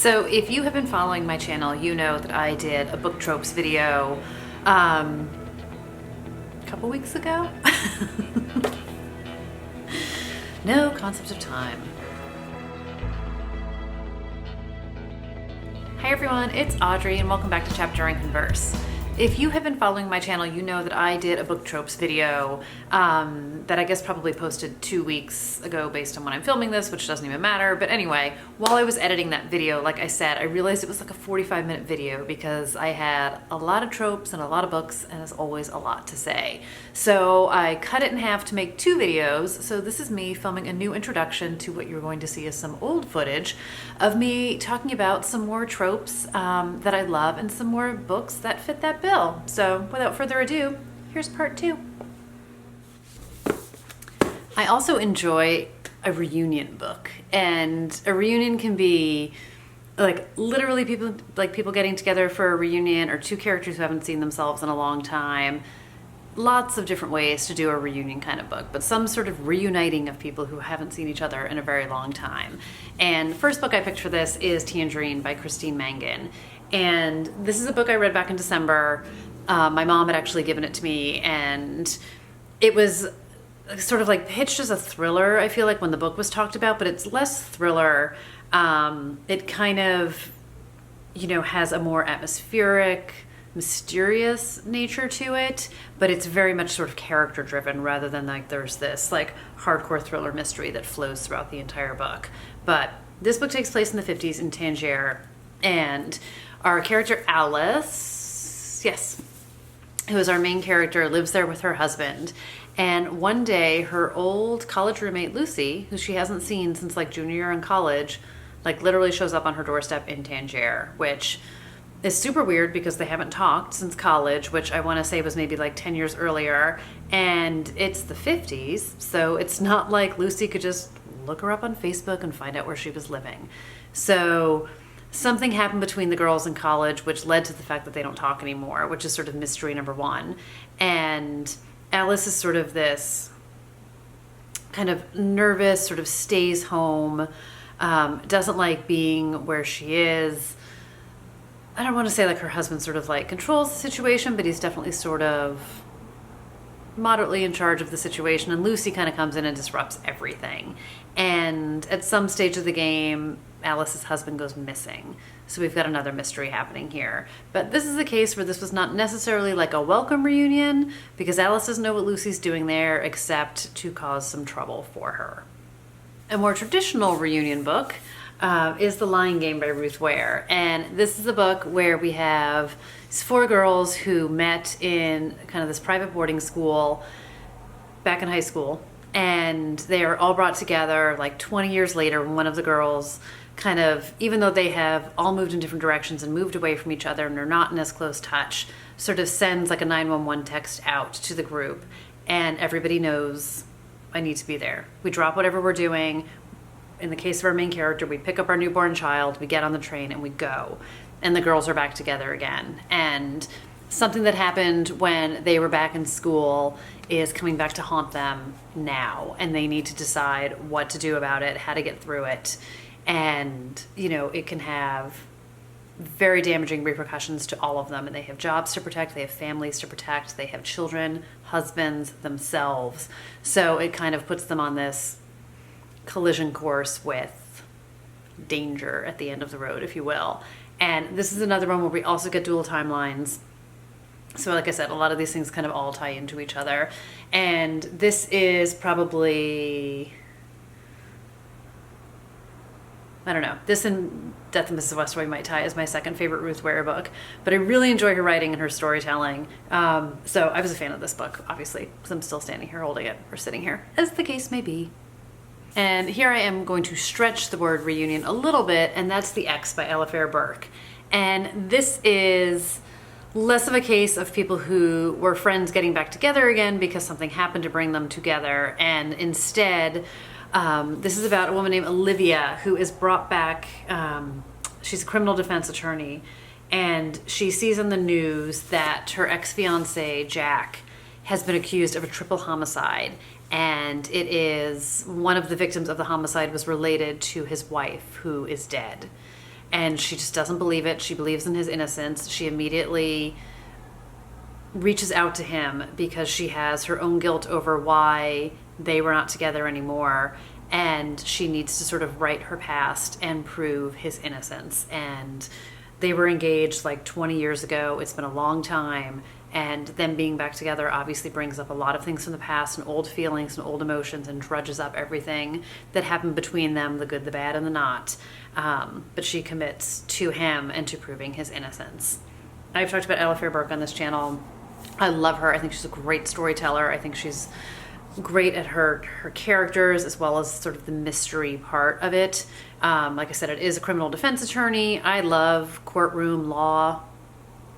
So if you have been following my channel, you know that I did a book tropes video a couple weeks ago. No concept of time. Hi everyone, it's Audrey and welcome back to Chapter in Converse. If you have been following my channel, you know that I did a book tropes video that I guess probably posted 2 weeks ago based on when I'm filming this, which doesn't even matter. But anyway, while I was editing that video, like I said, I realized it was like a 45-minute video because I had a lot of tropes and a lot of books and as always a lot to say. So I cut it in half to make 2 videos. So this is me filming a new introduction to what you're going to see as some old footage of me talking about some more tropes that I love and some more books that fit that bill. So without further ado, here's part 2. I also enjoy a reunion book, and a reunion can be like literally people getting together for a reunion, or 2 characters who haven't seen themselves in a long time. Lots of different ways to do a reunion kind of book, but some sort of reuniting of people who haven't seen each other in a very long time. And the first book I picked for this is Tangerine by Christine Mangan. And this is a book I read back in December. My mom had actually given it to me, and it was sort of like pitched as a thriller, I feel like, when the book was talked about, but it's less thriller. It kind of, has a more atmospheric, mysterious nature to it, but it's very much sort of character driven rather than like there's this like hardcore thriller mystery that flows throughout the entire book. But this book takes place in the 50s in Tangier, and our character Alice, yes, who is our main character, lives there with her husband. And one day her old college roommate Lucy, who she hasn't seen since like junior year in college, like literally shows up on her doorstep in Tangier, which is super weird because they haven't talked since college, which I want to say was maybe like 10 years earlier. And it's the 50s, so it's not like Lucy could just look her up on Facebook and find out where she was living. So something happened between the girls in college, which led to the fact that they don't talk anymore, which is sort of mystery number 1. And Alice is sort of this kind of nervous, sort of stays home, doesn't like being where she is. I don't want to say like her husband sort of like controls the situation, but he's definitely sort of moderately in charge of the situation. And Lucy kind of comes in and disrupts everything. And at some stage of the game, Alice's husband goes missing. So we've got another mystery happening here. But this is a case where this was not necessarily like a welcome reunion, because Alice doesn't know what Lucy's doing there except to cause some trouble for her. A more traditional reunion book is The Lying Game by Ruth Ware. And this is a book where we have these 4 girls who met in kind of this private boarding school back in high school. And they are all brought together like 20 years later when one of the girls kind of, even though they have all moved in different directions and moved away from each other and are not in as close touch, sort of sends like a 911 text out to the group. And everybody knows, I need to be there. We drop whatever we're doing. In the case of our main character, we pick up our newborn child, we get on the train, and we go. And the girls are back together again. And something that happened when they were back in school is coming back to haunt them now. And they need to decide what to do about it, how to get through it. And, it can have very damaging repercussions to all of them. And they have jobs to protect, they have families to protect, they have children, husbands, themselves. So it kind of puts them on this collision course with danger at the end of the road, if you will. And this is another one where we also get dual timelines. So like I said, a lot of these things kind of all tie into each other. And this is probably, I don't know, this and Death of Mrs. Westaway might tie as my second favorite Ruth Ware book. But I really enjoy her writing and her storytelling. So I was a fan of this book, obviously, because I'm still standing here holding it, or sitting here, as the case may be. And here I am going to stretch the word reunion a little bit, and that's The X by Ella Fair Burke. And this is less of a case of people who were friends getting back together again because something happened to bring them together. And instead, this is about a woman named Olivia who is brought back. She's a criminal defense attorney, and she sees on the news that her ex-fiance, Jack, has been accused of a triple homicide. And it is one of the victims of the homicide was related to his wife, who is dead. and she just doesn't believe it. She believes in his innocence. She immediately reaches out to him because she has her own guilt over why they were not together anymore, and she needs to sort of right her past and prove his innocence. And they were engaged like 20 years ago. It's been a long time, and them being back together obviously brings up a lot of things from the past and old feelings and old emotions, and drudges up everything that happened between them, the good, the bad, and the not. But she commits to him and to proving his innocence. I've talked about Ella Fairburke on this channel. I love her. I think she's a great storyteller. I think she's great at her characters, as well as sort of the mystery part of it. Like I said, it is a criminal defense attorney. I love courtroom law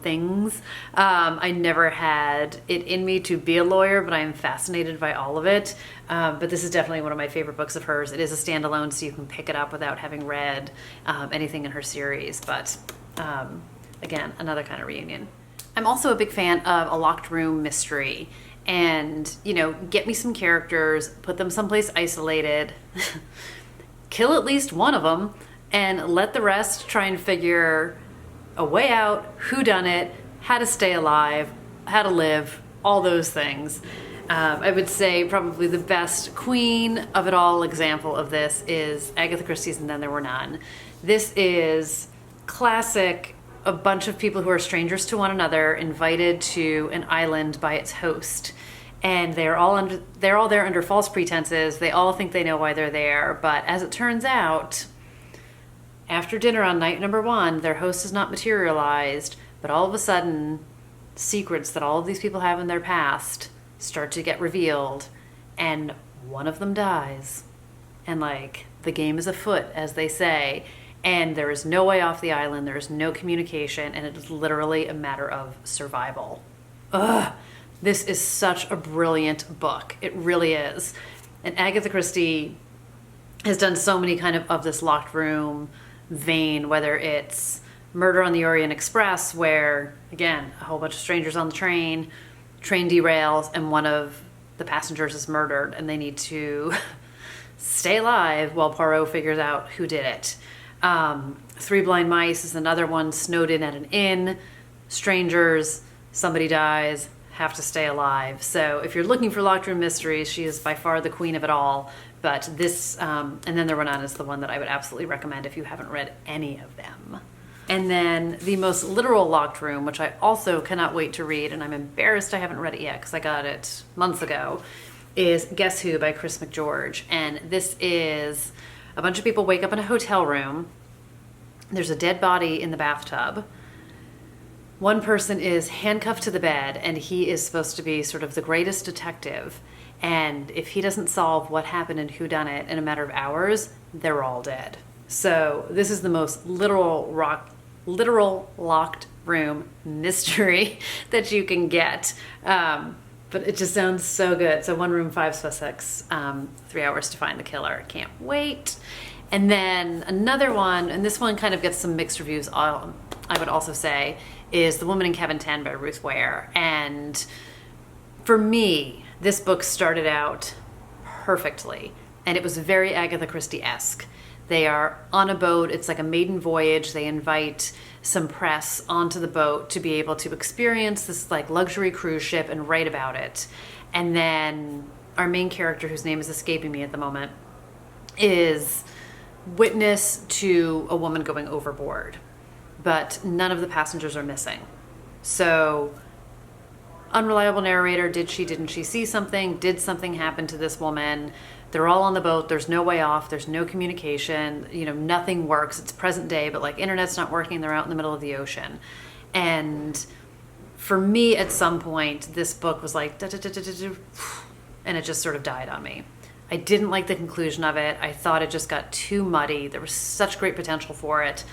things. I never had it in me to be a lawyer, but I am fascinated by all of it. But this is definitely one of my favorite books of hers. It is a standalone, so you can pick it up without having read anything in her series. But again, another kind of reunion. I'm also a big fan of a locked room mystery. And, you know, get me some characters, put them someplace isolated, kill at least one of them, and let the rest try and figure a way out, who done it, how to stay alive, how to live, all those things. I would say probably the best queen of it all example of this is Agatha Christie's And Then There Were None. This is classic. A bunch of people who are strangers to one another invited to an island by its host, and they're all there under false pretenses. They all think they know why they're there, but as it turns out, after dinner on night number 1, their host is not materialized, but all of a sudden secrets that all of these people have in their past start to get revealed, and one of them dies, and like the game is afoot, as they say. And there is no way off the island, there is no communication, and it is literally a matter of survival. Ugh, this is such a brilliant book. It really is. And Agatha Christie has done so many kind of this locked room vein, whether it's Murder on the Orient Express, where, again, a whole bunch of strangers on the train derails, and one of the passengers is murdered, and they need to stay alive while Poirot figures out who did it. Three Blind Mice is another one, snowed in at an inn, strangers, somebody dies, have to stay alive. So if you're looking for locked room mysteries, she is by far the queen of it all. But this, And Then There Were None is the one that I would absolutely recommend if you haven't read any of them. And then the most literal locked room, which I also cannot wait to read, and I'm embarrassed I haven't read it yet because I got it months ago, is Guess Who by Chris McGeorge. And this is a bunch of people wake up in a hotel room. There's a dead body in the bathtub. One person is handcuffed to the bed, and he is supposed to be sort of the greatest detective. And if he doesn't solve what happened and who done it in a matter of hours, they're all dead. So this is the most literal locked room mystery that you can get. But it just sounds so good. So 1 room, 5 suspects, 3 hours to find the killer. Can't wait. And then another one, and this one kind of gets some mixed reviews, I would also say, is The Woman in Cabin 10 by Ruth Ware. And for me, this book started out perfectly. And it was very Agatha Christie-esque. They are on a boat. It's like a maiden voyage. They invite some press onto the boat to be able to experience this like luxury cruise ship and write about it. And then our main character, whose name is escaping me at the moment, is witness to a woman going overboard, but none of the passengers are missing. So unreliable narrator, didn't she see something? Did something happen to this woman? They're all on the boat. There's no way off. There's no communication. You know, nothing works. It's present day, but like internet's not working. They're out in the middle of the ocean. And for me, at some point, this book was like, and it just sort of died on me. I didn't like the conclusion of it. I thought it just got too muddy. There was such great potential for it.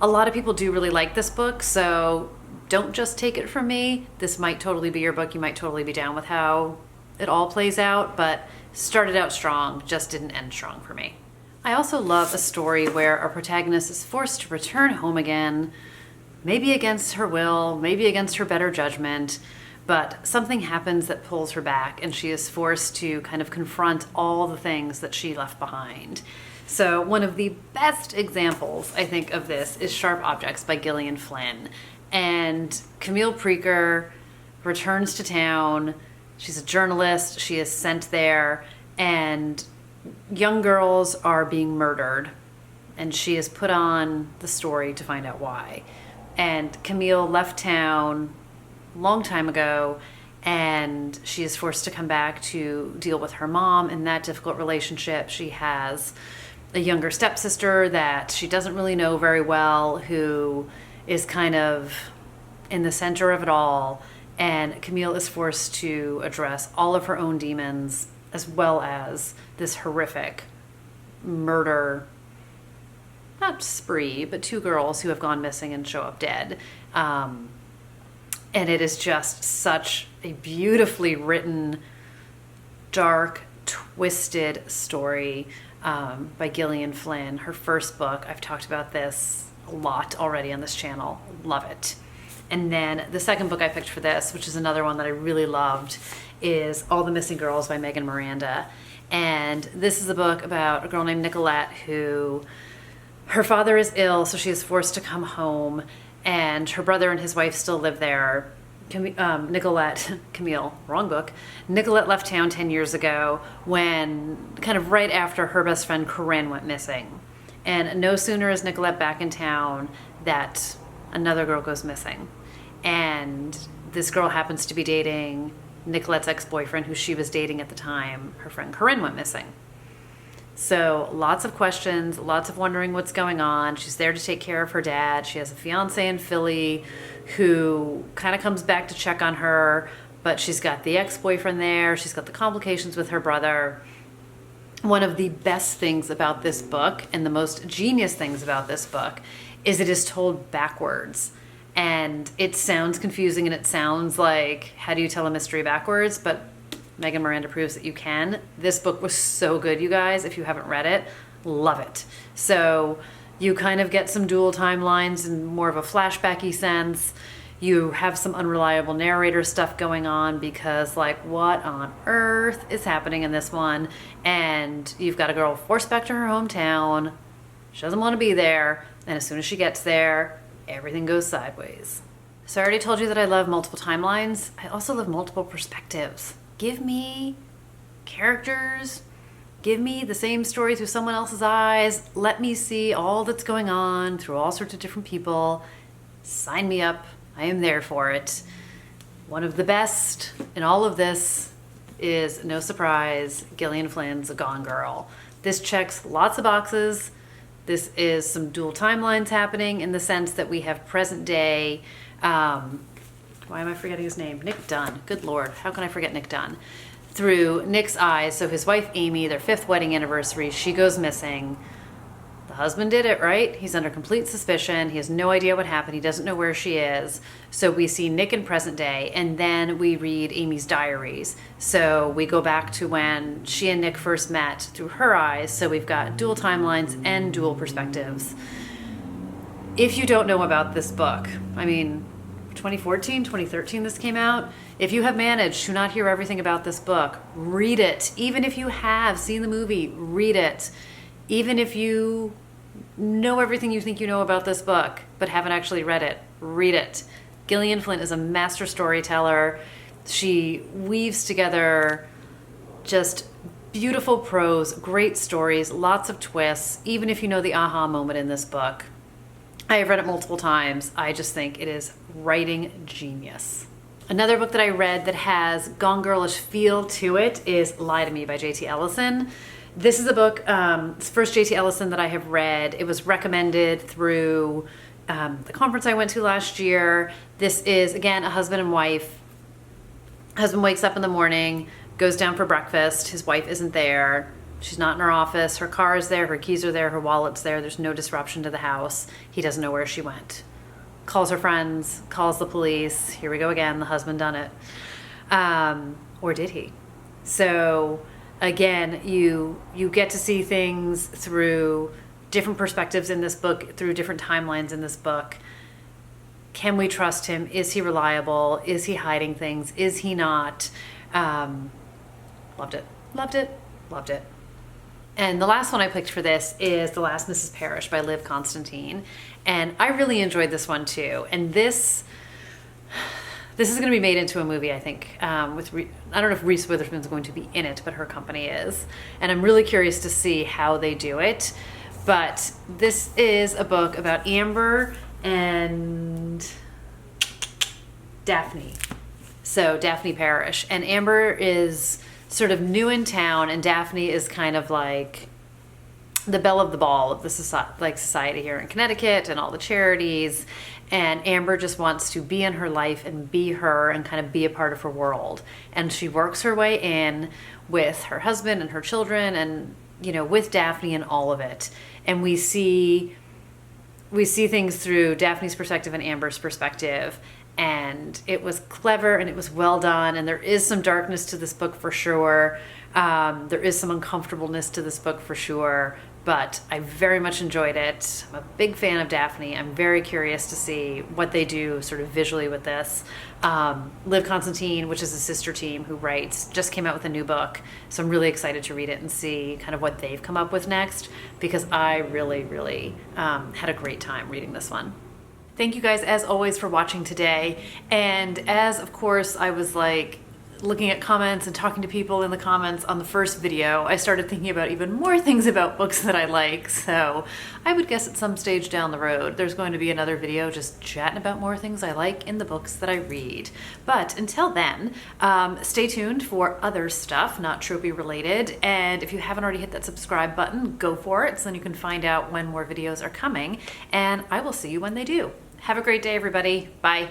A lot of people do really like this book, so don't just take it from me. This might totally be your book. You might totally be down with how it all plays out, but started out strong, just didn't end strong for me. I also love a story where our protagonist is forced to return home again, maybe against her will, maybe against her better judgment, but something happens that pulls her back and she is forced to kind of confront all the things that she left behind. So one of the best examples, I think, of this is Sharp Objects by Gillian Flynn. And Camille Preaker returns to town. She's a journalist. She is sent there, and young girls are being murdered. And she is put on the story to find out why. And Camille left town a long time ago, and she is forced to come back to deal with her mom in that difficult relationship. She has a younger stepsister that she doesn't really know very well, who is kind of in the center of it all. And Camille is forced to address all of her own demons, as well as this horrific murder, not spree, but 2 girls who have gone missing and show up dead. And it is just such a beautifully written, dark, twisted story by Gillian Flynn. Her first book. I've talked about this a lot already on this channel. Love it. And then the second book I picked for this, which is another one that I really loved, is All the Missing Girls by Megan Miranda. And this is a book about a girl named Nicolette who, her father is ill, so she is forced to come home, and her brother and his wife still live there. Camille, wrong book. Nicolette left town 10 years ago when, kind of right after her best friend Corinne went missing. And no sooner is Nicolette back in town that another girl goes missing. And this girl happens to be dating Nicolette's ex-boyfriend, who she was dating at the time her friend Corinne went missing. So lots of questions, lots of wondering what's going on. She's there to take care of her dad. She has a fiance in Philly who kind of comes back to check on her, but she's got the ex-boyfriend there. She's got the complications with her brother. One of the best things about this book, and the most genius things about this book, is it is told backwards. And it sounds confusing, and it sounds like, how do you tell a mystery backwards? But Megan Miranda proves that you can. This book was so good, you guys. If you haven't read it, love it. So you kind of get some dual timelines in more of a flashbacky sense. You have some unreliable narrator stuff going on because, like, what on earth is happening in this one? And you've got a girl forced back to her hometown. She doesn't want to be there. And as soon as she gets there, everything goes sideways. So I already told you that I love multiple timelines. I also love multiple perspectives. Give me characters. Give me the same story through someone else's eyes. Let me see all that's going on through all sorts of different people. Sign me up. I am there for it. One of the best in all of this is, no surprise, Gillian Flynn's Gone Girl. This checks lots of boxes. This is some dual timelines happening in the sense that we have present day, why am I forgetting his name? Nick Dunn. Good Lord. How can I forget Nick Dunn? Through Nick's eyes. So his wife, Amy, their 5th wedding anniversary, she goes missing. The husband did it, right? He's under complete suspicion. He has no idea what happened. He doesn't know where she is. So we see Nick in present day, and then we read Amy's diaries. So we go back to when she and Nick first met through her eyes. So we've got dual timelines and dual perspectives. If you don't know about this book, I mean, 2014, 2013 this came out. If you have managed to not hear everything about this book, read it. Even if you have seen the movie, read it. Even if you know everything you think you know about this book, but haven't actually read it, read it. Gillian Flynn is a master storyteller. She weaves together just beautiful prose, great stories, lots of twists, even if you know the aha moment in this book. I have read it multiple times. I just think it is writing genius. Another book that I read that has Gone Girlish feel to it is Lie to Me by J.T. Ellison. This is a book, it's the first J.T. Ellison that I have read. It was recommended through the conference I went to last year. This is, again, a husband and wife. Husband wakes up in the morning, goes down for breakfast. His wife isn't there. She's not in her office. Her car is there. Her keys are there. Her wallet's there. There's no disruption to the house. He doesn't know where she went. Calls her friends, calls the police. Here we go again. The husband done it. Or did he? So again, you get to see things through different perspectives in this book, through different timelines in this book. Can we trust him? Is he reliable? Is he hiding things? Is he not? Loved it. Loved it. Loved it. And the last one I picked for this is The Last Mrs. Parrish by Liv Constantine. And I really enjoyed this one too. And this is going to be made into a movie, I think. I don't know if Reese Witherspoon's going to be in it, but her company is. And I'm really curious to see how they do it. But this is a book about Amber and Daphne. So Daphne Parrish. And Amber is sort of new in town, and Daphne is kind of like the belle of the ball of the society here in Connecticut and all the charities. And Amber just wants to be in her life and be her and kind of be a part of her world. And she works her way in with her husband and her children and, you know, with Daphne and all of it. And we see things through Daphne's perspective and Amber's perspective. And it was clever and it was well done. And there is some darkness to this book for sure. There is some uncomfortableness to this book for sure. But I very much enjoyed it. I'm a big fan of Daphne. I'm very curious to see what they do sort of visually with this. Liv Constantine, which is a sister team who writes, just came out with a new book. So I'm really excited to read it and see kind of what they've come up with next, because I really, really had a great time reading this one. Thank you guys, as always, for watching today. And as, of course, I was like looking at comments and talking to people in the comments on the first video, I started thinking about even more things about books that I like. So I would guess at some stage down the road, there's going to be another video just chatting about more things I like in the books that I read. But until then, stay tuned for other stuff, not tropey related. And if you haven't already hit that subscribe button, go for it so then you can find out when more videos are coming. And I will see you when they do. Have a great day, everybody. Bye.